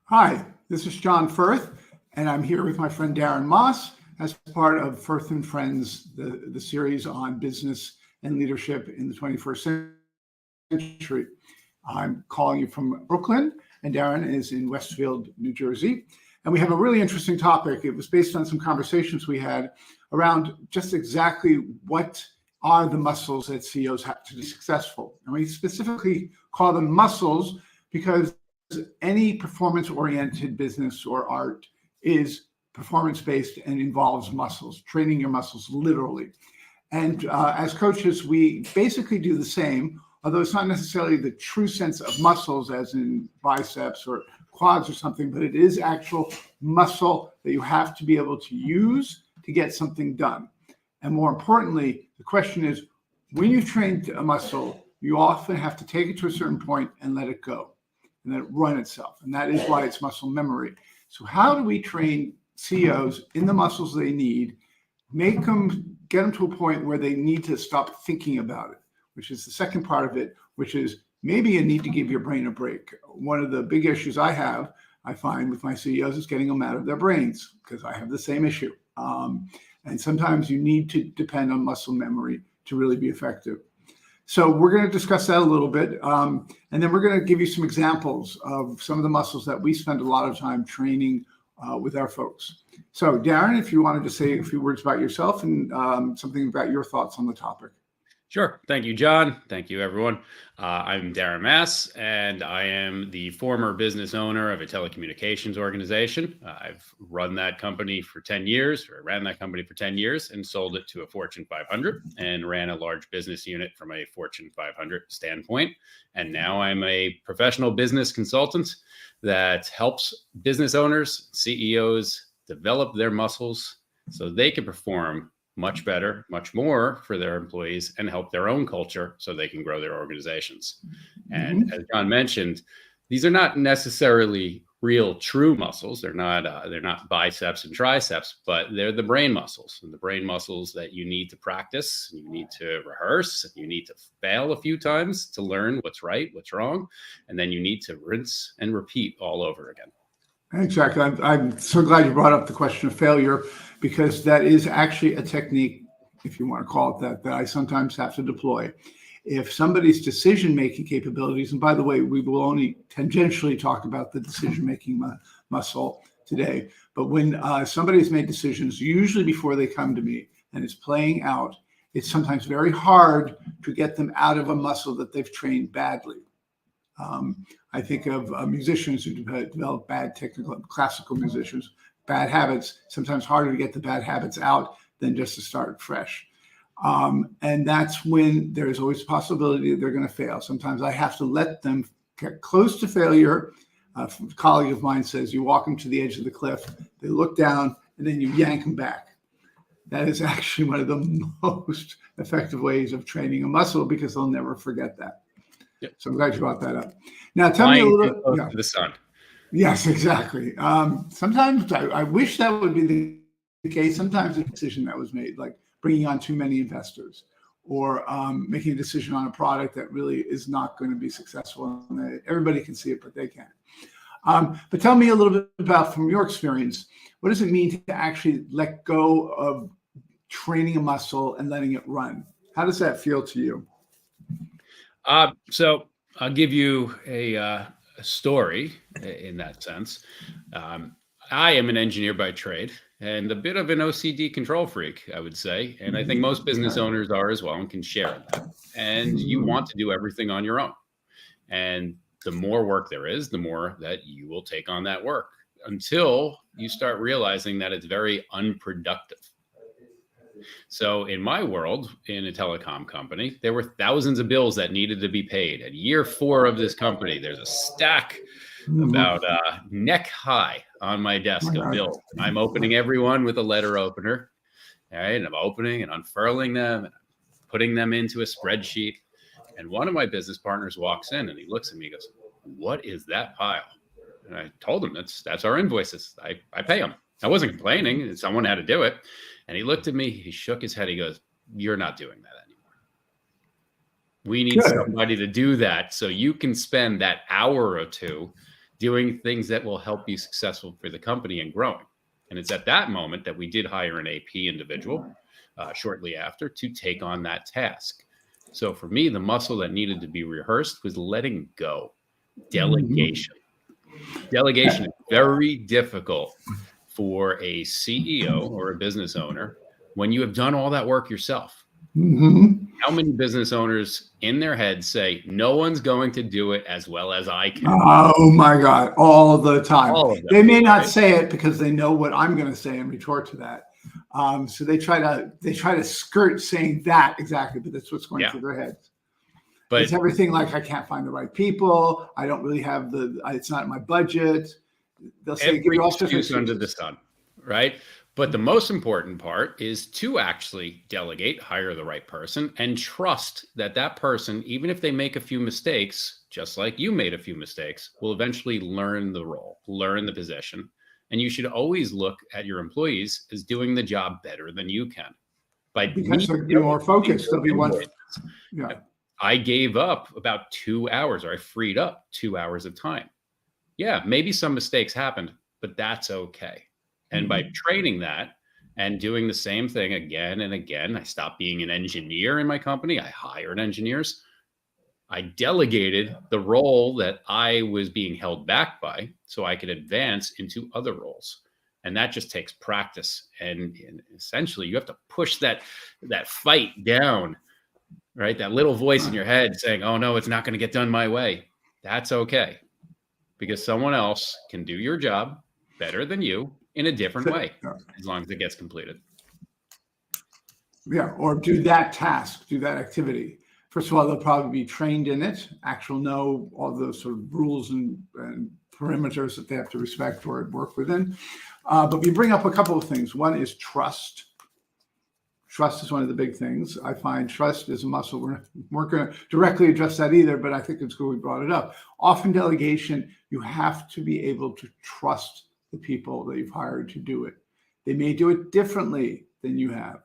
Hi, this is John Firth, and I'm here with my friend Darren Moss as part of Firth and Friends, the series on business and leadership in the 21st century. I'm calling you from Brooklyn, and Darren is in Westfield, New Jersey. And we have a really interesting topic. It was based on some conversations we had around just exactly what are the muscles that CEOs have to be successful. And we specifically call them muscles because any performance-oriented business or art is performance-based and involves muscles, training your muscles literally. And as coaches, we basically do the same, although it's not necessarily the true sense of muscles as in biceps or quads or something, but it is actual muscle that you have to be able to use to get something done. And more importantly, the question is, when you've trained a muscle, you often have to take it to a certain point and let it go and let it run itself. And that is why it's muscle memory. So how do we train CEOs in the muscles they need, get them to a point where they need to stop thinking about it, which is the second part of it, which is maybe you need to give your brain a break. One of the big issues I find with my CEOs is getting them out of their brains, because I have the same issue. And sometimes you need to depend on muscle memory to really be effective. So we're going to discuss that a little bit. And then we're going to give you some examples of some of the muscles that we spend a lot of time training with our folks. So Darren, if you wanted to say a few words about yourself and something about your thoughts on the topic. Sure. Thank you, John. Thank you, everyone. I'm Darren Mass, and I am the former business owner of a telecommunications organization. I've run that company for 10 years, or ran that company for 10 years, and sold it to a Fortune 500 and ran a large business unit from a Fortune 500 standpoint. And now I'm a professional business consultant that helps business owners, CEOs develop their muscles so they can perform much better, much more for their employees and help their own culture so they can grow their organizations. And as John mentioned, these are not necessarily real true muscles. They're not biceps and triceps, but they're the brain muscles, and the brain muscles that you need to practice, you need to rehearse, you need to fail a few times to learn what's right, what's wrong, and then you need to rinse and repeat all over again. Exactly. I'm so glad you brought up the question of failure, because that is actually a technique, if you want to call it that I sometimes have to deploy. If somebody's decision-making capabilities, and by the way, we will only tangentially talk about the decision-making muscle today, but when somebody's made decisions, usually before they come to me and it's playing out, it's sometimes very hard to get them out of a muscle that they've trained badly. I think of musicians who develop bad classical musicians, bad habits, sometimes harder to get the bad habits out than just to start fresh. And that's when there's always a possibility that they're going to fail. Sometimes I have to let them get close to failure. A colleague of mine says you walk them to the edge of the cliff, they look down, and then you yank them back. That is actually one of the most effective ways of training a muscle, because they'll never forget that. Yep. So I'm glad you brought that up. Now, tell me a little bit. To the sun. Yes, exactly. Sometimes I wish that would be the case. Sometimes a decision that was made, like bringing on too many investors, or making a decision on a product that really is not going to be successful. And everybody can see it, but they can't. But tell me a little bit about, from your experience, what does it mean to actually let go of training a muscle and letting it run? How does that feel to you? So I'll give you a story in that sense. I am an engineer by trade and a bit of an OCD control freak, I would say. And I think most business owners are as well and can share that. And you want to do everything on your own. And the more work there is, the more that you will take on that work until you start realizing that it's very unproductive. So in my world, in a telecom company, there were thousands of bills that needed to be paid. At year 4 of this company, there's a stack about neck high on my desk of bills. I'm opening everyone with a letter opener. All right. And I'm opening and unfurling them and I'm putting them into a spreadsheet. And one of my business partners walks in and he looks at me and goes, "What is that pile?" And I told him that's our invoices. I pay them. I wasn't complaining. Someone had to do it. And he looked at me, he shook his head. He goes, "You're not doing that anymore. We need somebody to do that so you can spend that hour or two doing things that will help be successful for the company and growing. And it's at that moment that we did hire an AP individual shortly after to take on that task. So for me, the muscle that needed to be rehearsed was letting go, delegation. Delegation is very difficult for a CEO or a business owner when you have done all that work yourself. How many business owners in their head say, no one's going to do it as well as I can? Oh my God, all the time. All of them, they may not right? say it because they know what I'm going to say and retort to that. So they try to skirt saying that exactly, but that's what's going through their heads. But it's everything like, I can't find the right people. I don't really have it's not in my budget. They'll say every excuse under the sun, right? But the most important part is to actually delegate, hire the right person, and trust that that person, even if they make a few mistakes, just like you made a few mistakes, will eventually learn the role, learn the position. And you should always look at your employees as doing the job better than you can. Because they'll be more focused. They'll be one. Yeah. I gave up about 2 hours, or I freed up 2 hours of time. Yeah, maybe some mistakes happened, but that's okay. And by training that and doing the same thing again and again, I stopped being an engineer in my company. I hired engineers. I delegated the role that I was being held back by so I could advance into other roles. And that just takes practice. And essentially, you have to push that fight down, right? That little voice in your head saying, oh, no, it's not going to get done my way. That's okay. Because someone else can do your job better than you in a different way, as long as it gets completed. Yeah, or do that task, do that activity. First of all, they'll probably be trained in it, know all those sort of rules and perimeters that they have to respect or work within. But we bring up a couple of things. One is trust. Trust is one of the big things. I find trust is a muscle. We're going to directly address that either, but I think it's good we brought it up. Often delegation, you have to be able to trust the people that you've hired to do it. They may do it differently than you have.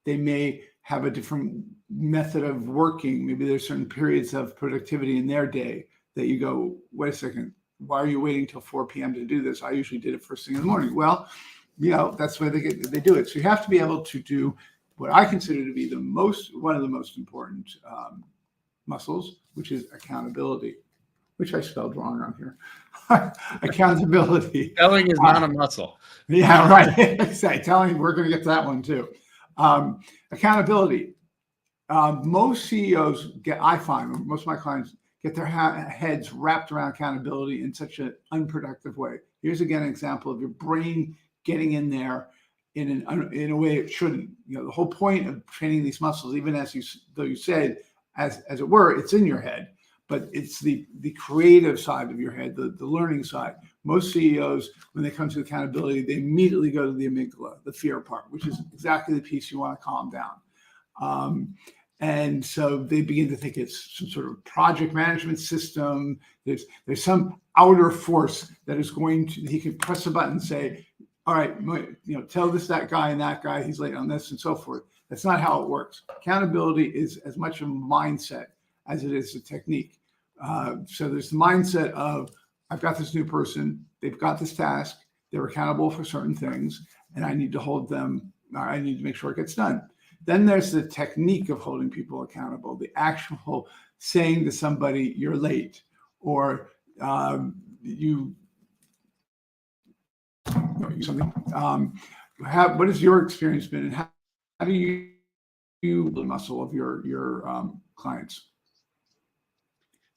They may have a different method of working. Maybe there's certain periods of productivity in their day that you go, wait a second, why are you waiting till 4 p.m. to do this? I usually did it first thing in the morning. Well, that's why they do it. So you have to be able to do what I consider to be one of the most important muscles, which is accountability, which I spelled wrong on here. Accountability. Spelling is not a muscle. Yeah, right. Telling, we're going to get to that one too. Accountability. Most CEOs I find, most of my clients get their heads wrapped around accountability in such an unproductive way. Here's again an example of your brain getting in there in a way it shouldn't. The whole point of training these muscles, even though you said, as it were, it's in your head, but it's the creative side of your head, the learning side. Most CEOs, when they come to accountability, they immediately go to the amygdala, the fear part, which is exactly the piece you want to calm down. And so they begin to think it's some sort of project management system. There's some outer force that is he can press a button and say, all right, tell that guy and that guy, he's late on this and so forth. That's not how it works. Accountability is as much a mindset as it is a technique. So there's the mindset of, I've got this new person, they've got this task, they're accountable for certain things, and I need to hold them, I need to make sure it gets done. Then there's the technique of holding people accountable, the actual saying to somebody, you're late, or something. What has your experience been, and how do you the muscle of your clients?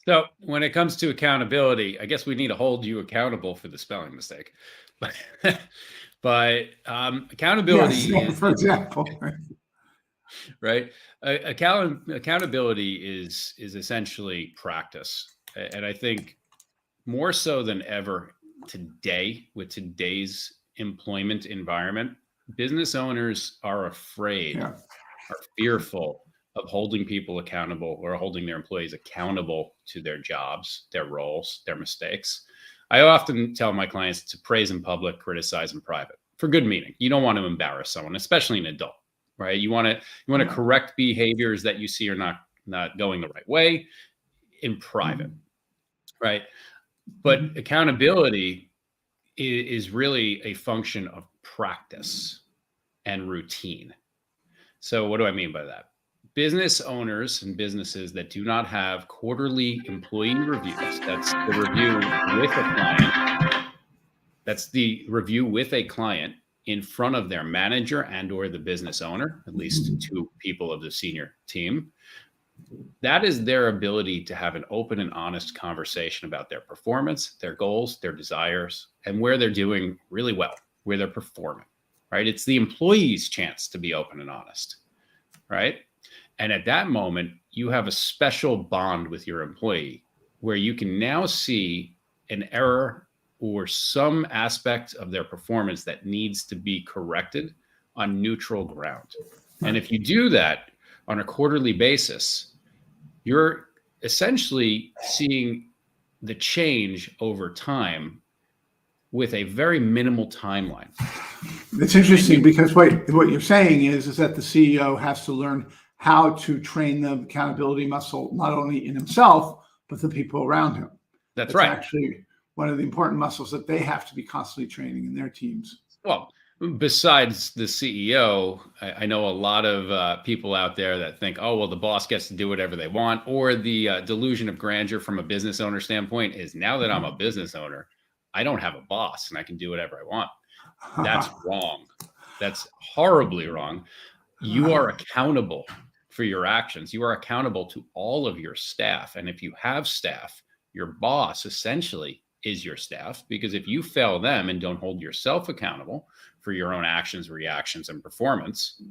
So when it comes to accountability, I guess we need to hold you accountable for the spelling mistake. But accountability, yes, for example, right? Accountability is essentially practice, and I think more so than ever today, with today's employment environment, business owners are afraid, are fearful of holding people accountable or holding their employees accountable to their jobs, their roles, their mistakes. I often tell my clients to praise in public, criticize in private, for good meaning. You don't want to embarrass someone, especially an adult, right? You want to correct behaviors that you see are not going the right way in private, right? But accountability is really a function of practice and routine. So what do I mean by that? Business owners and businesses that do not have quarterly employee reviews, that's the review with a client. That's the review with a client in front of their manager and or the business owner, at least two people of the senior team. That is their ability to have an open and honest conversation about their performance, their goals, their desires, and where they're doing really well, where they're performing, right? It's the employee's chance to be open and honest, right? And at that moment, you have a special bond with your employee where you can now see an error or some aspect of their performance that needs to be corrected on neutral ground. And if you do that on a quarterly basis, you're essentially seeing the change over time with a very minimal timeline. It's interesting because what you're saying is that the CEO has to learn how to train the accountability muscle, not only in himself, but the people around him. That's right. Actually one of the important muscles that they have to be constantly training in their teams. Well, besides the CEO, I know a lot of people out there that think, oh, well, the boss gets to do whatever they want, or the delusion of grandeur from a business owner standpoint is now that I'm a business owner, I don't have a boss and I can do whatever I want. That's wrong. That's horribly wrong. You are accountable for your actions. You are accountable to all of your staff. And if you have staff, your boss essentially is your staff, because if you fail them and don't hold yourself accountable for your own actions, reactions, and performance,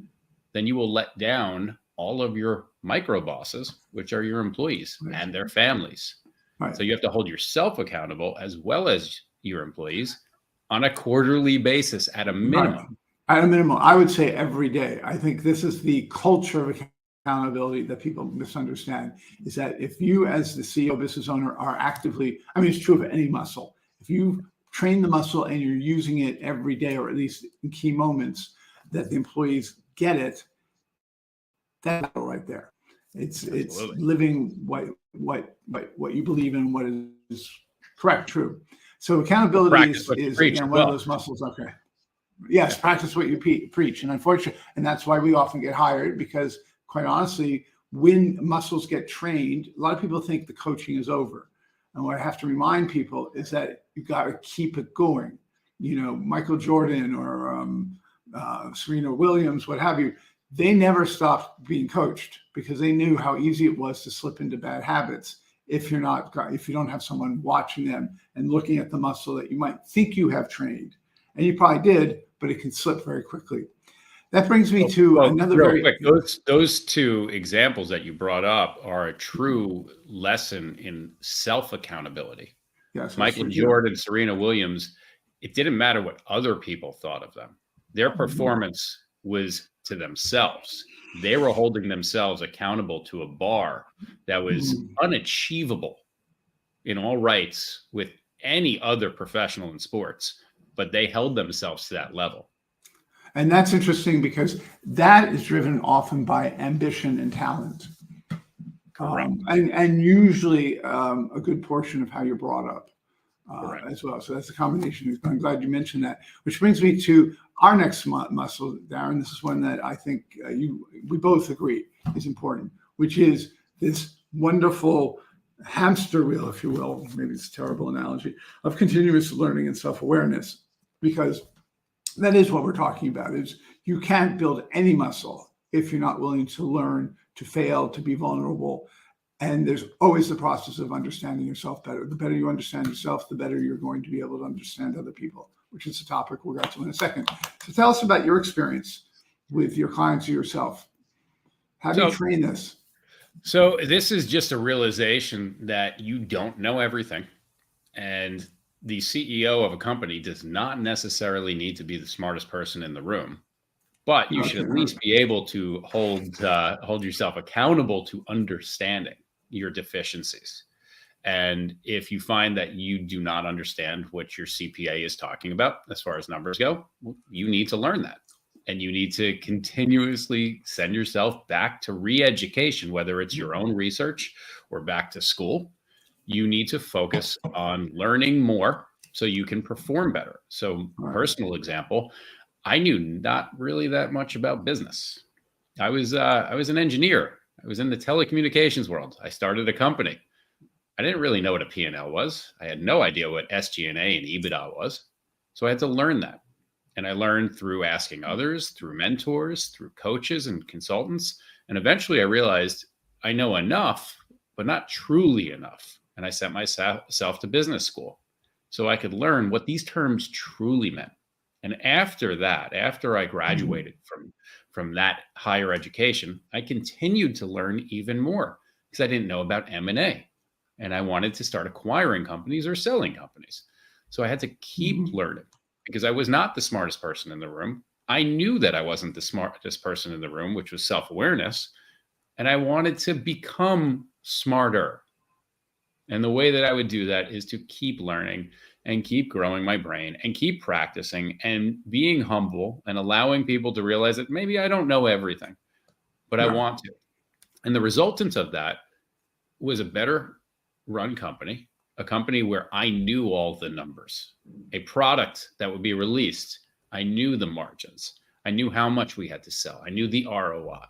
then you will let down all of your micro bosses, which are your employees and their families. Right. So you have to hold yourself accountable as well as your employees on a quarterly basis at a minimum. Right. At a minimum, I would say every day. I think this is the culture of accountability that people misunderstand, is that if you as the CEO, business owner are actively, I mean, it's true of any muscle. If you train the muscle and you're using it every day, or at least in key moments, that the employees get it, that's right there. It's living what you believe in, what is correct, true. So accountability is again, one of those muscles. Okay. Yes, practice what you preach. And unfortunately, and that's why we often get hired, because quite honestly, when muscles get trained, a lot of people think the coaching is over. And what I have to remind people is that you got to keep it going. You know, Michael Jordan or Serena Williams, what have you, they never stopped being coached because they knew how easy it was to slip into bad habits if you don't have someone watching them and looking at the muscle that you might think you have trained. And you probably did, but it can slip very quickly. That brings me to another very quick. Those two examples that you brought up are a true lesson in self-accountability. Yes, Michael Jordan, Serena Williams, it didn't matter what other people thought of them. Their performance was to themselves. They were holding themselves accountable to a bar that was unachievable in all rights with any other professional in sports, but they held themselves to that level. And that's interesting because that is driven often by ambition and talent. And usually a good portion of how you're brought up as well. So that's a combination. I'm glad you mentioned that, which brings me to our next muscle, Darren. This is one that I think we both agree is important, which is this wonderful hamster wheel, if you will, maybe it's a terrible analogy, of continuous learning and self-awareness, because that is what we're talking about. Is you can't build any muscle if you're not willing to learn, to fail, to be vulnerable. And there's always the process of understanding yourself better. The better you understand yourself, the better you're going to be able to understand other people, which is a topic we'll get to in a second. So tell us about your experience with your clients or yourself. How do you train this? So this is just a realization that you don't know everything. And the CEO of a company does not necessarily need to be the smartest person in the room, but you should at least be able to hold yourself accountable to understanding your deficiencies. And if you find that you do not understand what your CPA is talking about as far as numbers go, you need to learn that. And you need to continuously send yourself back to re-education, whether it's your own research or back to school, You need to focus on learning more so you can perform better. So, personal example, I knew not really that much about business. I was an engineer. I was in the telecommunications world. I started a company. I didn't really know what a P&L was. I had no idea what SG&A and EBITDA was. So I had to learn that. And I learned through asking others, through mentors, through coaches and consultants. And eventually I realized I know enough, but not truly enough. And I sent myself to business school so I could learn what these terms truly meant. And after that, after I graduated from that higher education, I continued to learn even more because I didn't know about M&A. And I wanted to start acquiring companies or selling companies. So I had to keep learning because I was not the smartest person in the room. I knew that I wasn't the smartest person in the room, which was self-awareness. And I wanted to become smarter. And the way that I would do that is to keep learning and keep growing my brain and keep practicing and being humble and allowing people to realize that maybe I don't know everything, but I want to. And the resultant of that was a better run company, a company where I knew all the numbers, a product that would be released. I knew the margins. I knew how much we had to sell. I knew the ROI.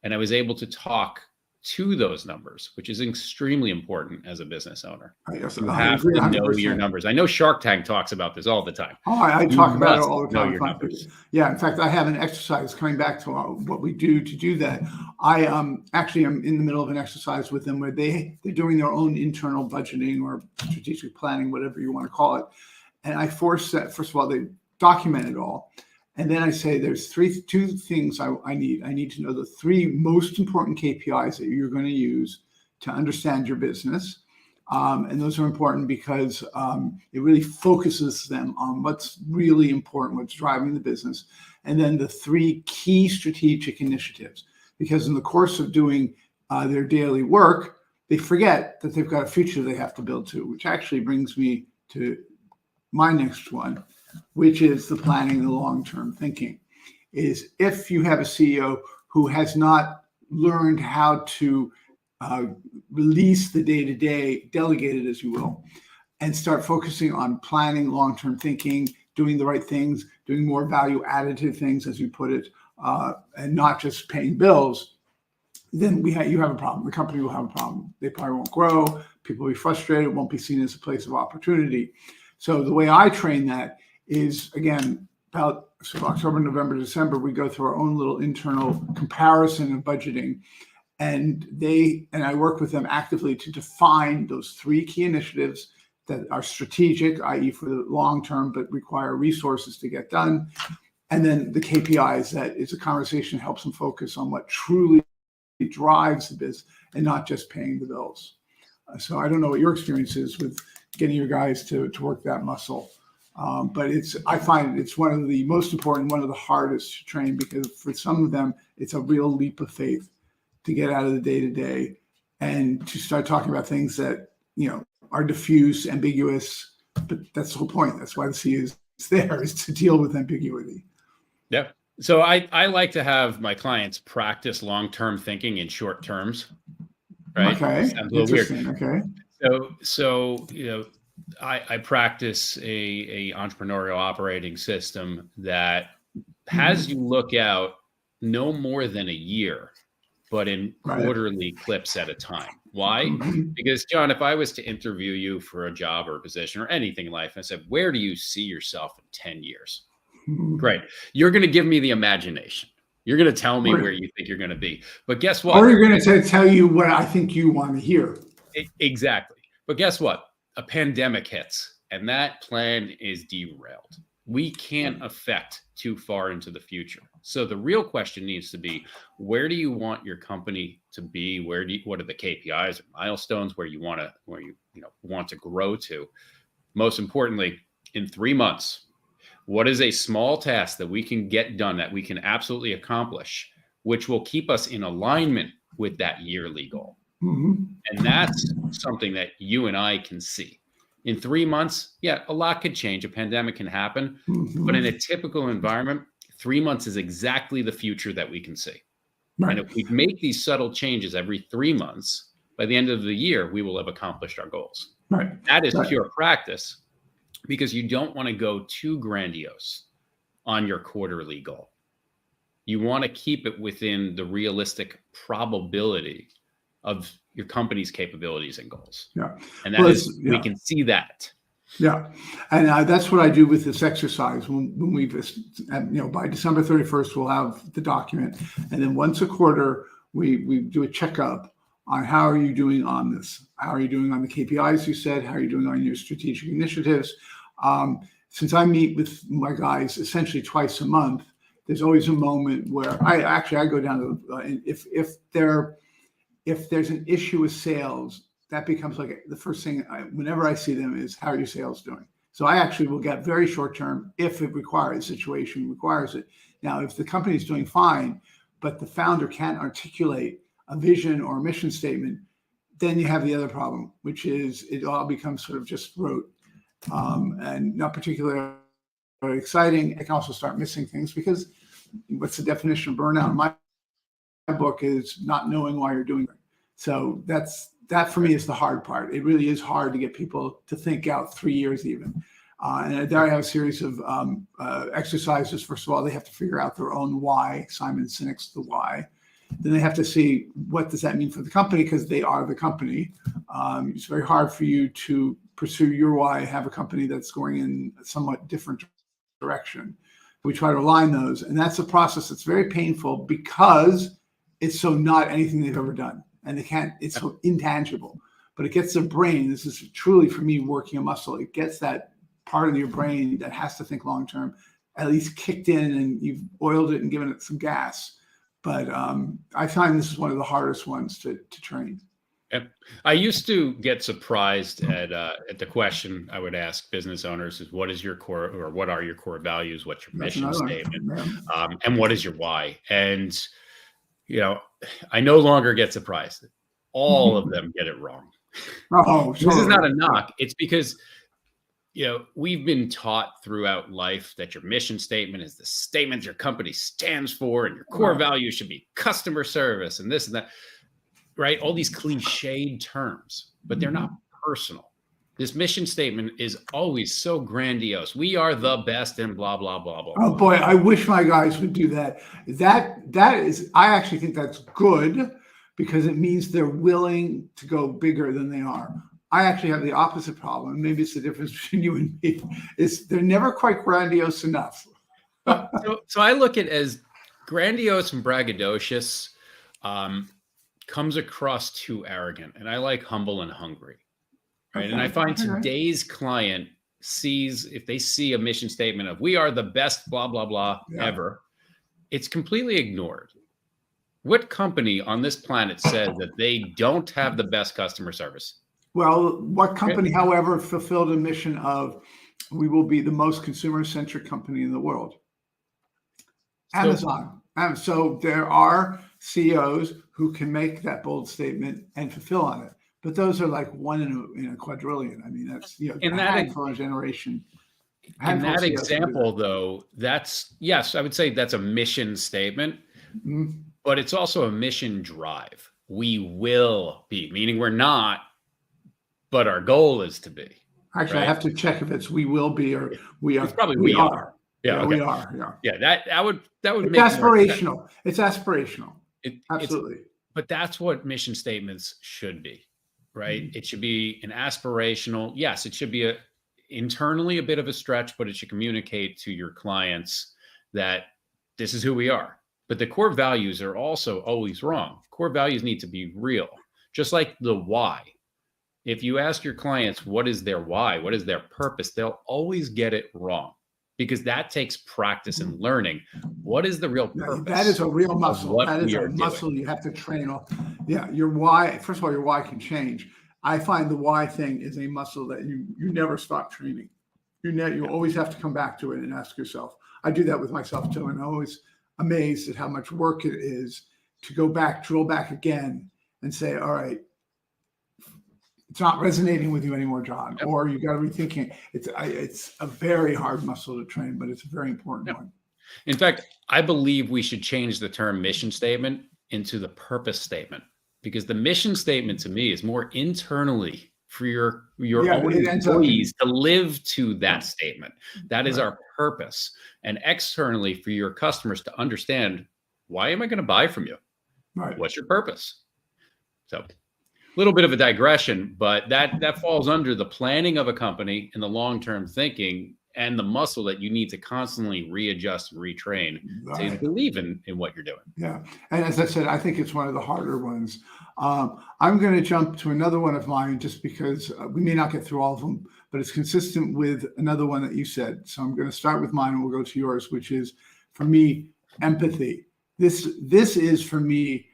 And I was able to talk to those numbers, which is extremely important as a business owner. You have to know your numbers. I know Shark Tank talks about this all the time. Oh, I talk about it all the time. Yeah, in fact, I have an exercise coming back to what we do to do that. I actually am in the middle of an exercise with them where they're doing their own internal budgeting or strategic planning, whatever you want to call it. And I force that, first of all, they document it all. And then I say there's two things I need. I need to know the three most important KPIs that you're going to use to understand your business. And those are important because it really focuses them on what's really important, what's driving the business. And then the three key strategic initiatives, because in the course of doing their daily work, they forget that they've got a future they have to build to, which actually brings me to my next one, which is the planning, the long-term thinking. Is if you have a CEO who has not learned how to release the day-to-day, delegate it, as you will, and start focusing on planning, long-term thinking, doing the right things, doing more value additive things, as you put it, and not just paying bills, then you have a problem. The company will have a problem. They probably won't grow. People will be frustrated. It won't be seen as a place of opportunity. So the way I train that is, again, about October, November, December, we go through our own little internal comparison of budgeting. And I work with them actively to define those three key initiatives that are strategic, i.e. for the long term, but require resources to get done. And then the KPIs, that is a conversation that helps them focus on what truly drives the business and not just paying the bills. So I don't know what your experience is with getting your guys to work that muscle. But I find it's one of the most important, one of the hardest to train, because for some of them, it's a real leap of faith to get out of the day-to-day and to start talking about things that, are diffuse, ambiguous, but that's the whole point. That's why the C is there, is to deal with ambiguity. Yeah. So I like to have my clients practice long-term thinking in short terms, right? Okay. Sounds a little weird. Okay. So I practice a entrepreneurial operating system that has you look out no more than a year, but in quarterly clips at a time. Why? Because, John, if I was to interview you for a job or a position or anything in life, and I said, where do you see yourself in 10 years? Great. You're going to give me the imagination. You're going to tell me where you think you're going to be. But guess what? Or you're going to tell you what I think you want to hear. Exactly. But guess what? A pandemic hits and that plan is derailed. We can't affect too far into the future. So the real question needs to be, where do you want your company to be? What are the KPIs or milestones where you want to grow to? Most importantly, in 3 months, what is a small task that we can get done, that we can absolutely accomplish, which will keep us in alignment with that yearly goal? And that's something that you and I can see. In 3 months, a lot could change. A pandemic can happen. But in a typical environment, 3 months is exactly the future that we can see. And if we make these subtle changes every 3 months, by the end of the year, we will have accomplished our goals. Right. That is Right. pure practice, because you don't want to go too grandiose on your quarterly goal. You want to keep it within the realistic probability of your company's capabilities and goals. Yeah. And that Well, we can see that. Yeah. And that's what I do with this exercise. When we just, by December 31st, we'll have the document. And then once a quarter, we do a checkup on how are you doing on this? How are you doing on the KPIs you said? How are you doing on your strategic initiatives? Since I meet with my guys essentially twice a month, there's always a moment where I go down to, if there's an issue with sales, that becomes like the first thing whenever I see them is, how are your sales doing? So I actually will get very short term if it requires, the situation requires it. Now, if the company is doing fine, but the founder can't articulate a vision or a mission statement, then you have the other problem, which is it all becomes sort of just rote and not particularly exciting. It can also start missing things, because what's the definition of burnout in my book is not knowing why you're doing it. So that for me is the hard part. It really is hard to get people to think out 3 years even. And there I have a series of exercises. First of all, they have to figure out their own why. Simon Sinek's The Why. Then they have to see, what does that mean for the company, because they are the company. It's very hard for you to pursue your why, have a company that's going in a somewhat different direction. We try to align those. And that's a process that's very painful, because it's so not anything they've ever done. And it's so intangible, but it gets their brain. This is truly, for me, working a muscle. It gets that part of your brain that has to think long term, at least kicked in, and you've oiled it and given it some gas. But I find this is one of the hardest ones to train. Yep. I used to get surprised at the question I would ask business owners is, what is your core, or what are your core values? What's your mission statement? And what is your why? And I no longer get surprised. All of them get it wrong. Oh, this is not a knock. It's because, we've been taught throughout life that your mission statement is the statement your company stands for, and your core values should be customer service and this and that, right? All these cliched terms, but they're not personal. This mission statement is always so grandiose. We are the best and blah, blah, blah, blah. Oh boy, I wish my guys would do that. That is, I actually think that's good, because it means they're willing to go bigger than they are. I actually have the opposite problem. Maybe it's the difference between you and me. Is they're never quite grandiose enough. So I look at it as grandiose and braggadocious comes across too arrogant, and I like humble and hungry. Right. Okay. And I find today's client if they see a mission statement of, we are the best, blah, blah, blah, ever, it's completely ignored. What company on this planet says that they don't have the best customer service? Well, what company, however, fulfilled a mission of, we will be the most consumer-centric company in the world? Amazon. And so there are CEOs who can make that bold statement and fulfill on it. But those are like one in a quadrillion. I mean, that's in that handful of generation. In that example, though, I would say that's a mission statement, but it's also a mission drive. We will be, meaning we're not, but our goal is to be. Actually, right? I have to check if it's we will be or we are. It's probably we are. Yeah, okay. We are. Yeah, that would it's make aspirational. It's aspirational. Absolutely. But that's what mission statements should be. Right. It should be an aspirational. Yes, it should be internally a bit of a stretch, but it should communicate to your clients that this is who we are. But the core values are also always wrong. Core values need to be real, just like the why. If you ask your clients, what is their why? What is their purpose? They'll always get it wrong, because that takes practice and learning. What is the real purpose? That is a real muscle. That is a muscle you have to train off. Yeah, your why. First of all, your why can change. I find the why thing is a muscle that you never stop training. You always have to come back to it and ask yourself. I do that with myself too, and I'm always amazed at how much work it is to go back, drill back again, and say, all right, it's not resonating with you anymore, John, or you got to rethink it. It's a very hard muscle to train, but it's a very important one. In fact, I believe we should change the term mission statement into the purpose statement. because the mission statement to me is more internally for your Yeah, own it ends up employees to live to that Right. statement. That is Right. our purpose. And externally for your customers to understand, why am I going to buy from you? Right. What's your purpose? So a little bit of a digression, but that falls under the planning of a company and the long-term thinking and the muscle that you need to constantly readjust and retrain to Right. believe in what you're doing. Yeah. And as I said, I think it's one of the harder ones. I'm going to jump to another one of mine just because we may not get through all of them, but it's consistent with another one that you said. So I'm going to start with mine and we'll go to yours, which is, for me, empathy. This is, for me,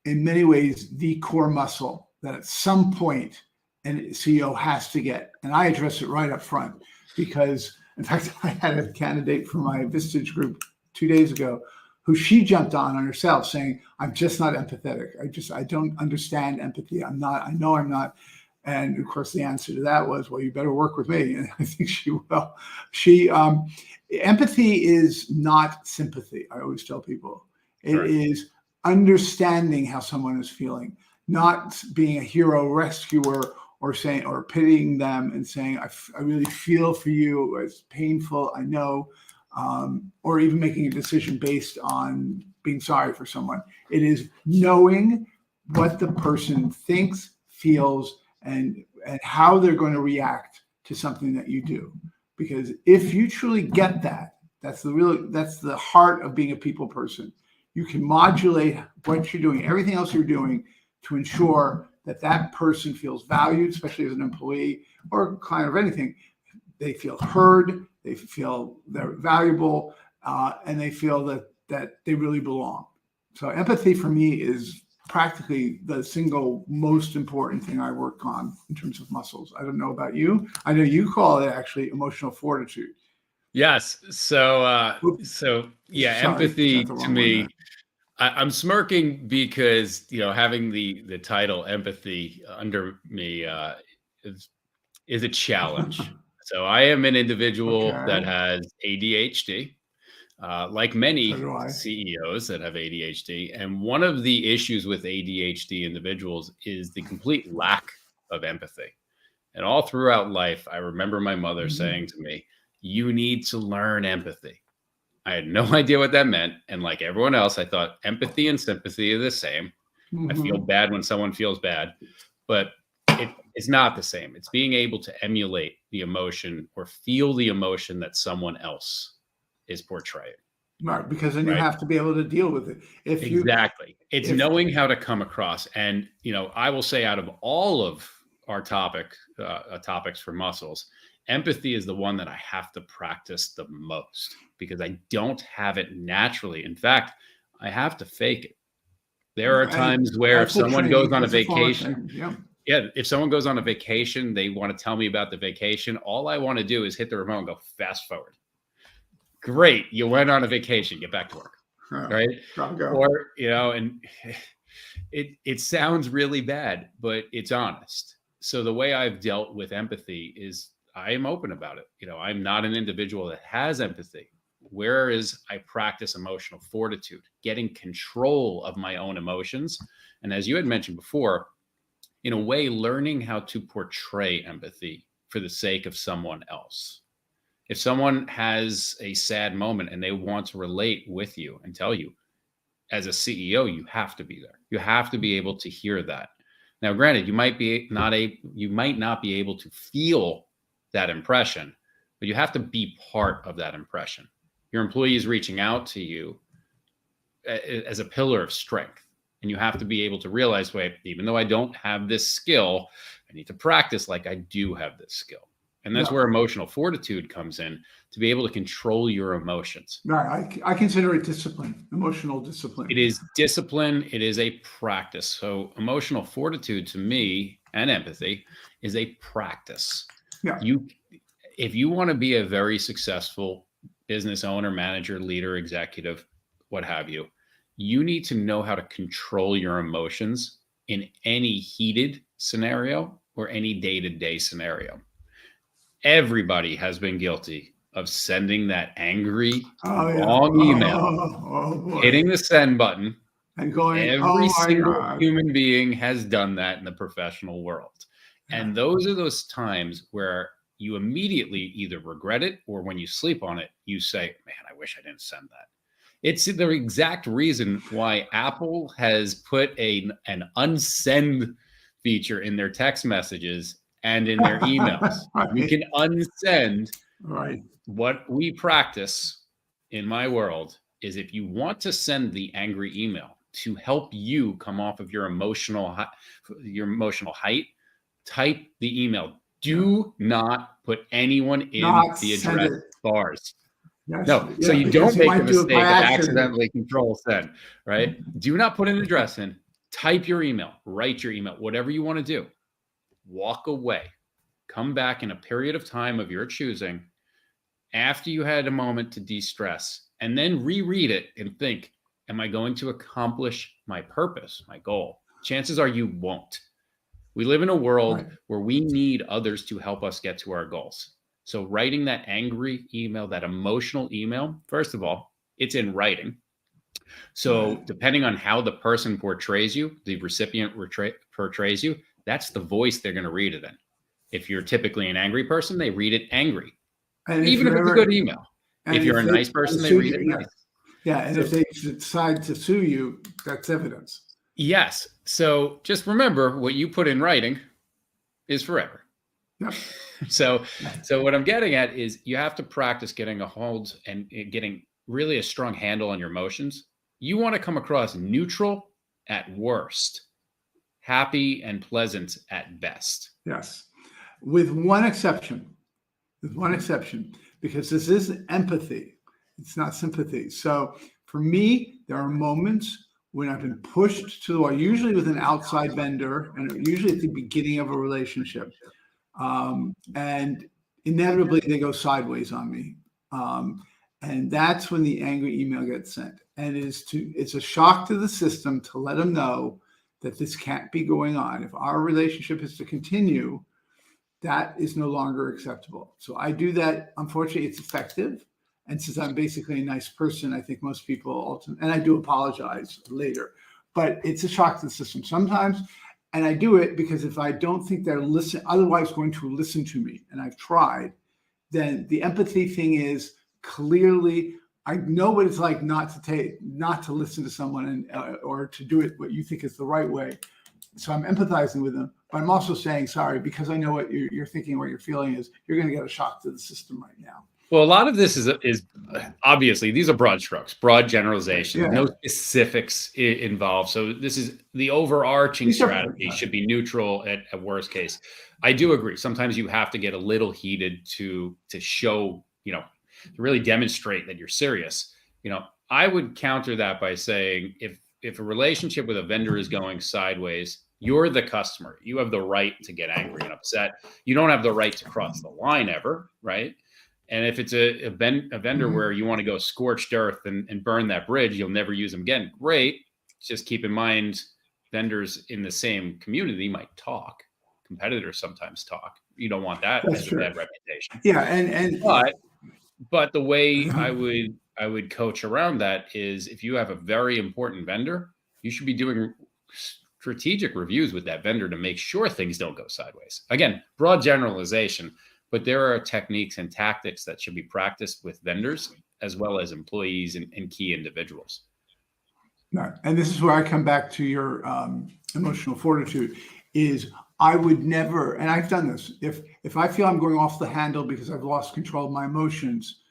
in many ways, the core muscle that at some point an CEO has to get. And I address it right up front because, in fact, I had a candidate for my Vistage group 2 days ago who she jumped on herself saying, I'm just not empathetic. I don't understand empathy. I know I'm not. And of course, the answer to that was, well, you better work with me. And I think she will. Empathy is not sympathy. I always tell people it Right. is understanding how someone is feeling, not being a hero rescuer or saying, or pitying them and saying, I really feel for you. It's painful. I know. Or even making a decision based on being sorry for someone. It is knowing what the person thinks, feels, and how they're going to react to something that you do. Because if you truly get that, that's the heart of being a people person. You can modulate what you're doing, everything else you're doing, to ensure that that person feels valued, especially as an employee or a client of anything. They feel heard, they feel they're valuable, and they feel that they really belong. So empathy for me is practically the single most important thing I work on in terms of muscles. I don't know about you. I know you call it actually emotional fortitude. Yes. So yeah, Sorry, empathy got the to wrong one me, there. I'm smirking because having the title empathy under me is a challenge. So I am an individual that Okay, has ADHD, like so many do I. CEOs that have ADHD. And one of the issues with ADHD individuals is the complete lack of empathy. And all throughout life, I remember my mother saying to me, "You need to learn empathy." I had no idea what that meant. And like everyone else, I thought empathy and sympathy are the same. I feel Mm-hmm. bad when someone feels bad, but it's not the same. It's being able to emulate the emotion or feel the emotion that someone else is portraying, Right, because then you right? have to be able to deal with it. Exactly. It's If knowing how to come across. And, I will say out of all of our topics for muscles, empathy is the one that I have to practice the most because I don't have it naturally. In fact, I have to fake it. There are and times where if that's a someone goes training. on a It's a form of vacation, training. Yeah. yeah, if someone goes on a vacation, they want to tell me about the vacation. All I want to do is hit the remote and go fast forward. Great. You went on a vacation, get back to work. Right. I'll go. Or, and it sounds really bad, but it's honest. So the way I've dealt with empathy is I am open about it. I'm not an individual that has empathy. Whereas I practice emotional fortitude, getting control of my own emotions. And as you had mentioned before, in a way, learning how to portray empathy for the sake of someone else. If someone has a sad moment and they want to relate with you and tell you, as a CEO, you have to be there. You have to be able to hear that. Now, granted, you might not be able to feel that impression, but you have to be part of that impression. Your employee is reaching out to you as a pillar of strength. And you have to be able to realize, wait, even though I don't have this skill, I need to practice like I do have this skill. And that's Yeah. where emotional fortitude comes in, to be able to control your emotions. Right. I consider it discipline, emotional discipline. It is discipline. It is a practice. So emotional fortitude to me and empathy is a practice. Yeah. If you want to be a very successful business owner, manager, leader, executive, what have you, you need to know how to control your emotions in any heated scenario or any day-to-day scenario. Everybody has been guilty of sending that angry, Oh yeah. wrong email, Oh boy. hitting the send button, And going, Every oh my single God. human being has done that in the professional world. And those are those times where you immediately either regret it, or when you sleep on it, you say, man, I wish I didn't send that. It's the exact reason why Apple has put an unsend feature in their text messages and in their emails. You Right. can unsend. Right. What we practice in my world is, if you want to send the angry email to help you come off of your emotional height, type the email. Do not put anyone in Not the send address it. bars. Yes. No, so Yeah, you because don't you make the might do it by mistake of accident. accidentally control send, right? Do not put an address in. Type your email, write your email, whatever you want to do. Walk away. Come back in a period of time of your choosing, after you had a moment to de-stress, and then reread it and think, am I going to accomplish my purpose, my goal? Chances are you won't. We live in a world Right. where we need others to help us get to our goals. So writing that angry email, that emotional email, first of all, it's in writing. So Right. depending on how the person portrays you, the recipient portrays you, that's the voice they're going to read it in. If you're typically an angry person, they read it angry, And even if it's a good email. and If you're a they nice person, they sue read it you, nice. yeah. And So, if they decide to sue you, that's evidence. yes. So just remember, what you put in writing is forever. Yep. So what I'm getting at is, you have to practice getting a hold and getting really a strong handle on your emotions. You want to come across neutral at worst, happy and pleasant at best. Yes. With one exception. With one exception, because this is empathy. It's not sympathy. So for me, there are moments when I've been pushed to the wall, usually with an outside vendor, and usually at the beginning of a relationship. And inevitably they go sideways on me. And that's when the angry email gets sent. And it's a shock to the system to let them know that this can't be going on. If our relationship is to continue, that is no longer acceptable. So I do that. Unfortunately, it's effective. And since I'm basically a nice person, I think most people ultimately, and I do apologize later, but it's a shock to the system sometimes. And I do it because if I don't think they're otherwise going to listen to me, and I've tried, then the empathy thing is, clearly I know what it's like not to listen to someone, and or to do it what you think is the right way. So I'm empathizing with them, but I'm also saying, sorry, because I know what you're thinking, what you're feeling is, you're going to get a shock to the system right now. Well, a lot of this is obviously, these are broad strokes, broad generalizations, Yeah. no specifics involved. So this is the overarching strategy should be neutral at worst case. I do agree. Sometimes you have to get a little heated to show, to really demonstrate that you're serious. I would counter that by saying, if a relationship with a vendor is going sideways, you're the customer. You have the right to get angry and upset. You don't have the right to cross the line ever, right? And if it's a vendor where you want to go scorched earth and burn that bridge, you'll never use them again. Great. Just keep in mind, vendors in the same community might talk. Competitors sometimes talk. You don't want that as a bad reputation. Yeah, but the way I would coach around that is, if you have a very important vendor, you should be doing strategic reviews with that vendor to make sure things don't go sideways. Again, broad generalization, but there are techniques and tactics that should be practiced with vendors as well as employees and key individuals. No, and this is where I come back to your emotional fortitude. Is I would never, and I've done this, if I feel I'm going off the handle because I've lost control of my emotions,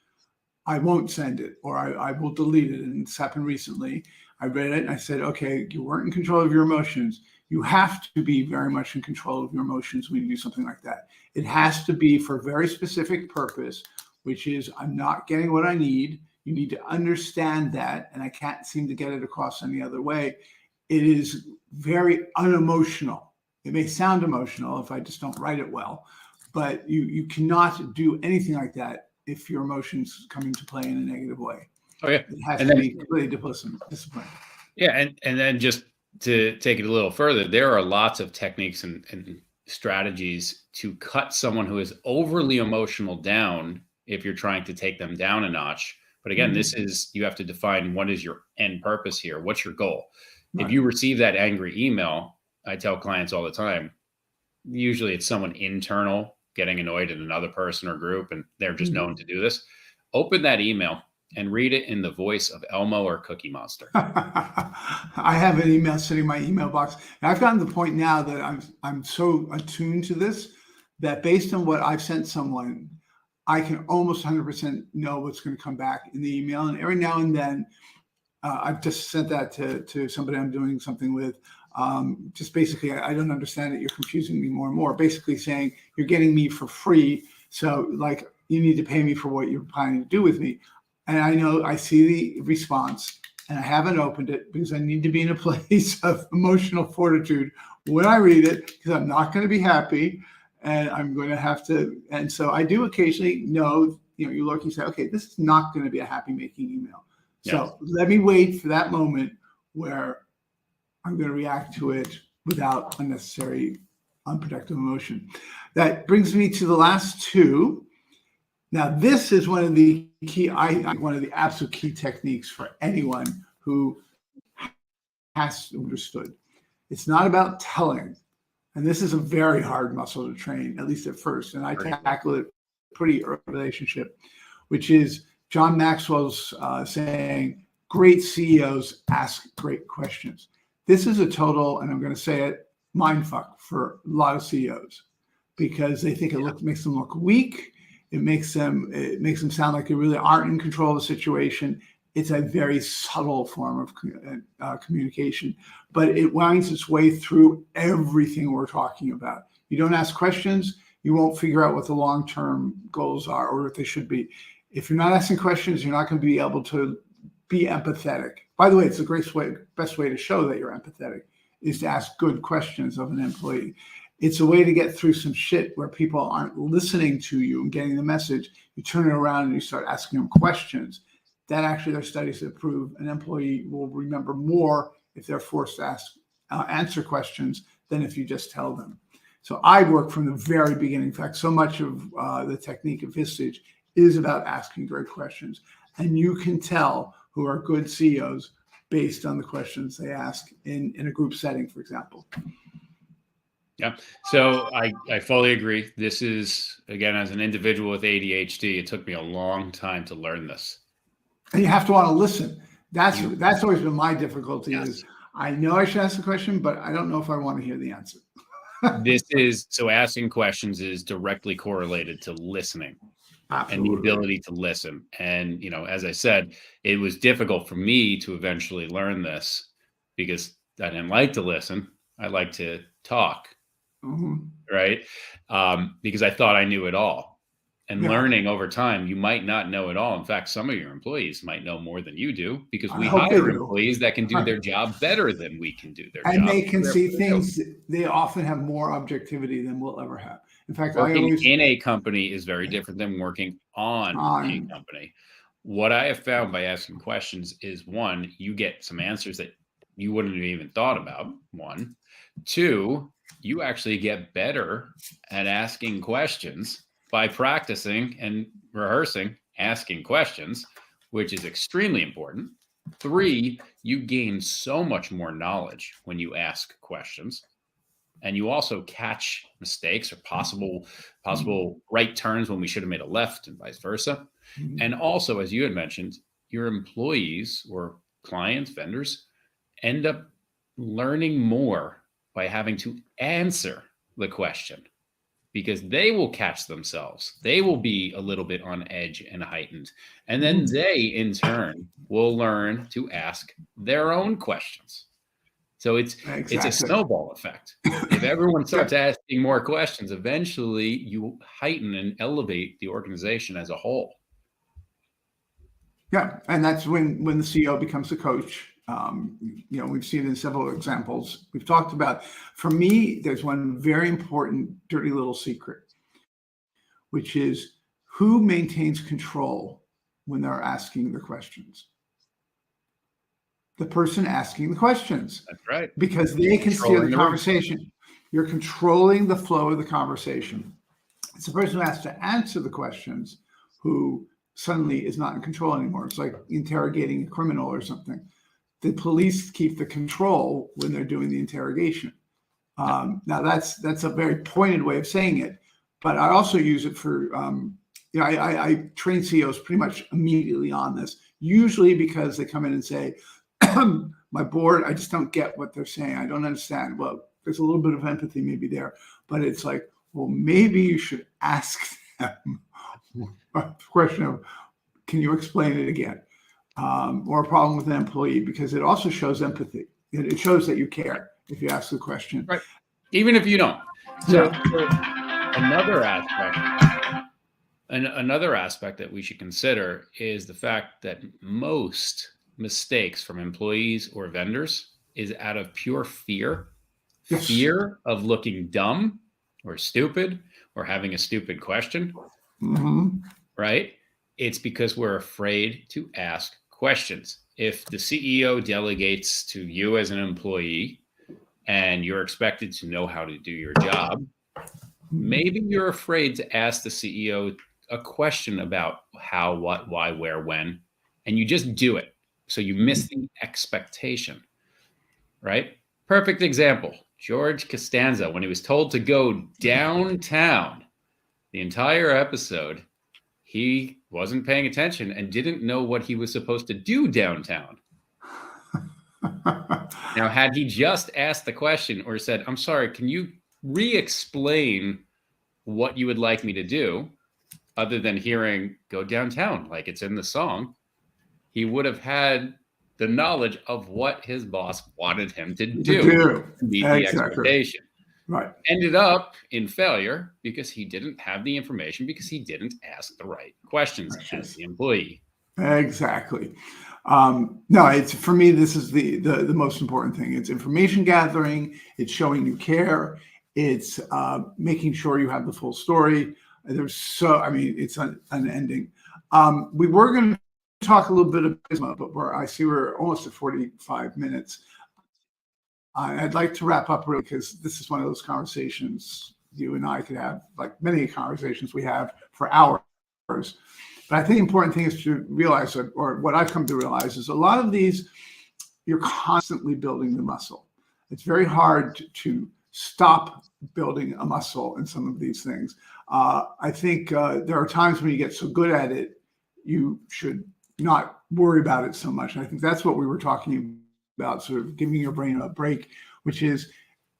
I won't send it, or I will delete it. And it's happened recently. I read it and I said, okay, you weren't in control of your emotions. You have to be very much in control of your emotions when you do something like that. It has to be for a very specific purpose, which is, I'm not getting what I need. You need to understand that, and I can't seem to get it across any other way. It is very unemotional. It may sound emotional if I just don't write it well, but you cannot do anything like that if your emotions come into play in a negative way. Oh yeah, it has to be completely disciplined. Yeah, and then just to take it a little further, there are lots of techniques and strategies to cut someone who is overly emotional down if you're trying to take them down a notch, But again, this is, you have to define what is your end purpose here. What's your goal? Right. If you receive that angry email, I tell clients all the time, usually it's someone internal getting annoyed at another person or group, and they're just known to do this. Open that email and read it in the voice of Elmo or Cookie Monster. I have an email sitting in my email box. And I've gotten to the point now that I'm so attuned to this that based on what I've sent someone, I can almost 100% know what's going to come back in the email. And every now and then, I've just sent that to somebody I'm doing something with. Just basically, I don't understand it. You're confusing me more and more. Basically saying you're getting me for free. So like you need to pay me for what you're planning to do with me. And I know I see the response and I haven't opened it because I need to be in a place of emotional fortitude when I read it, because I'm not going to be happy and I'm going to have to. And so I do occasionally know, you look and say, okay, this is not going to be a happy making email. So let me wait for that moment where I'm going to react to it without unnecessary, unproductive emotion. That brings me to the last two. Now, this is one of the one of the absolute key techniques for anyone who has understood. It's not about telling. And this is a very hard muscle to train, at least at first. And I tackle it pretty early in the relationship, which is John Maxwell's saying, great CEOs ask great questions. This is a total, and I'm going to say it, mindfuck for a lot of CEOs because they think it makes them look weak. It makes them sound like they really aren't in control of the situation. It's a very subtle form of communication, but it winds its way through everything we're talking about. You don't ask questions, you won't figure out what the long-term goals are or what they should be. If you're not asking questions, you're not going to be able to be empathetic. By the way, it's the best way to show that you're empathetic is to ask good questions of an employee. It's a way to get through some shit where people aren't listening to you and getting the message. You turn it around and you start asking them questions. That actually, there are studies that prove an employee will remember more if they're forced to answer questions than if you just tell them. So I work from the very beginning. In fact, so much of the technique of Vistage is about asking great questions. And you can tell who are good CEOs based on the questions they ask in a group setting, for example. Yeah. So I fully agree. This is, again, as an individual with ADHD, it took me a long time to learn this. And you have to want to listen. That's always been my difficulty is I know I should ask the question, but I don't know if I want to hear the answer. So asking questions is directly correlated to listening. Absolutely. And the ability to listen. And, as I said, it was difficult for me to eventually learn this because I didn't like to listen. I like to talk, right? Because I thought I knew it all. And learning over time, you might not know it all. In fact, some of your employees might know more than you do because we hire employees that can do their job better than we can do their job. And they can see things. They often have more objectivity than we'll ever have. In fact, working in a company is very different than working on a company. What I have found by asking questions is, one, you get some answers that you wouldn't have even thought about. One, two, you actually get better at asking questions by practicing and rehearsing asking questions, which is extremely important. Three, you gain so much more knowledge when you ask questions. And you also catch mistakes or possible right turns when we should have made a left and vice versa. And also, as you had mentioned, your employees or clients, vendors, end up learning more by having to answer the question because they will catch themselves. They will be a little bit on edge and heightened. And then they, in turn, will learn to ask their own questions. So it's a snowball effect. If everyone starts asking more questions, eventually you heighten and elevate the organization as a whole. Yeah, and that's when the CEO becomes the coach. We've seen it in several examples we've talked about. For me, there's one very important dirty little secret, which is who maintains control when they're asking the questions. The person asking the questions. That's right. Because they can steer the conversation. You're controlling the flow of the conversation. It's the person who has to answer the questions who suddenly is not in control anymore. It's like interrogating a criminal or something. The police keep the control when they're doing the interrogation. Now that's a very pointed way of saying it, but I also use it for, I train CEOs pretty much immediately on this, usually because they come in and say, my board, I just don't get what they're saying. I don't understand. Well, there's a little bit of empathy maybe there, but it's like, well, maybe you should ask them a question of, can you explain it again? Or a problem with an employee, because it also shows empathy. It shows that you care if you ask the question. Right. Even if you don't. So another aspect that we should consider is the fact that most mistakes from employees or vendors is out of pure fear. Yes. Fear of looking dumb or stupid or having a stupid question. Mm-hmm. Right? It's because we're afraid to ask questions. If the CEO delegates to you as an employee and you're expected to know how to do your job, maybe you're afraid to ask the CEO a question about how, what, why, where, when, and you just do it. So you miss the expectation, right? Perfect example, George Costanza, when he was told to go downtown, the entire episode, he wasn't paying attention and didn't know what he was supposed to do downtown. Now, had he just asked the question or said, I'm sorry, can you re-explain what you would like me to do, other than hearing go downtown like it's in the song, he would have had the knowledge of what his boss wanted him to do to meet the expectation. Right. Ended up in failure because he didn't have the information, because he didn't ask the right questions as the employee. Exactly. No, it's, for me, this is the most important thing. It's information gathering. It's showing you care. It's making sure you have the full story. It's unending. We were going to talk a little bit of charisma, but I see we're almost at 45 minutes. I'd like to wrap up really, because this is one of those conversations you and I could have, like many conversations we have, for hours. But I think the important thing is to realize, or what I've come to realize, is a lot of these, you're constantly building the muscle. It's very hard to stop building a muscle in some of these things. I think there are times when you get so good at it, you should not worry about it so much. And I think that's what we were talking about, sort of giving your brain a break, which is,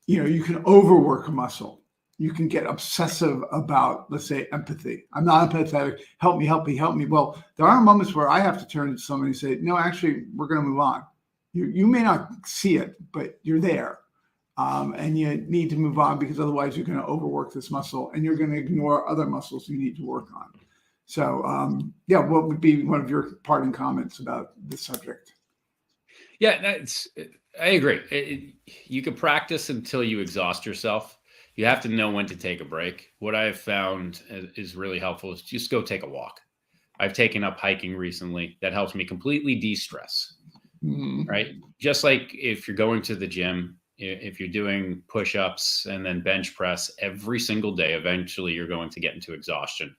you can overwork a muscle. You can get obsessive about, let's say, empathy. I'm not empathetic. Help me, help me, help me. Well, there are moments where I have to turn to somebody and say, no, actually, we're going to move on. You may not see it, but you're there. And you need to move on, because otherwise you're going to overwork this muscle and you're going to ignore other muscles you need to work on. So, what would be one of your parting comments about this subject? Yeah, I agree. You can practice until you exhaust yourself. You have to know when to take a break. What I've found is really helpful is just go take a walk. I've taken up hiking recently. That helps me completely de-stress, right? Just like if you're going to the gym, if you're doing push-ups and then bench press every single day, eventually you're going to get into exhaustion.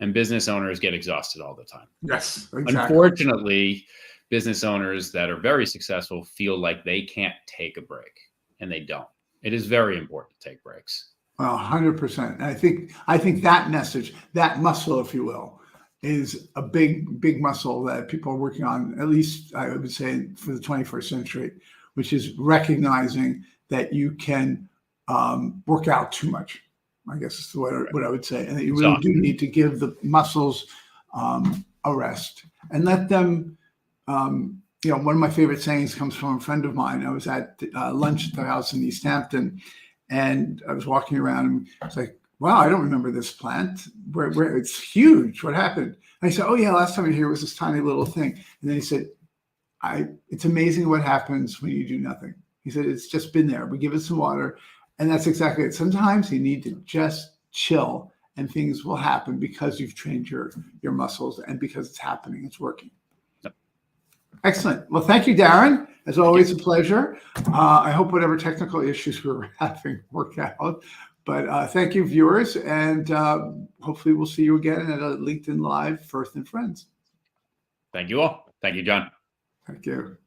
And business owners get exhausted all the time. Yes, exactly. Unfortunately, business owners that are very successful feel like they can't take a break, and they don't. It is very important to take breaks. Well, 100%. And I think that message, that muscle, if you will, is a big muscle that people are working on, at least I would say for the 21st century, which is recognizing that you can work out too much, I guess is what I would say. And that you really do need to give the muscles a rest and let them, one of my favorite sayings comes from a friend of mine. I was at lunch at their house in East Hampton, and I was walking around, and it's like, wow, I don't remember this plant. Where it's huge. What happened? And I said, oh yeah, last time I was here was this tiny little thing. And then he said, it's amazing what happens when you do nothing. He said, it's just been there. We give it some water. And that's exactly it. Sometimes you need to just chill and things will happen because you've trained your muscles and because it's happening, it's working. Yep. Excellent. Well, thank you, Darren. As always, a pleasure. I hope whatever technical issues we were having worked out. But thank you, viewers, and hopefully we'll see you again at a LinkedIn Live Firth and Friends. Thank you all. Thank you, John. Thank you.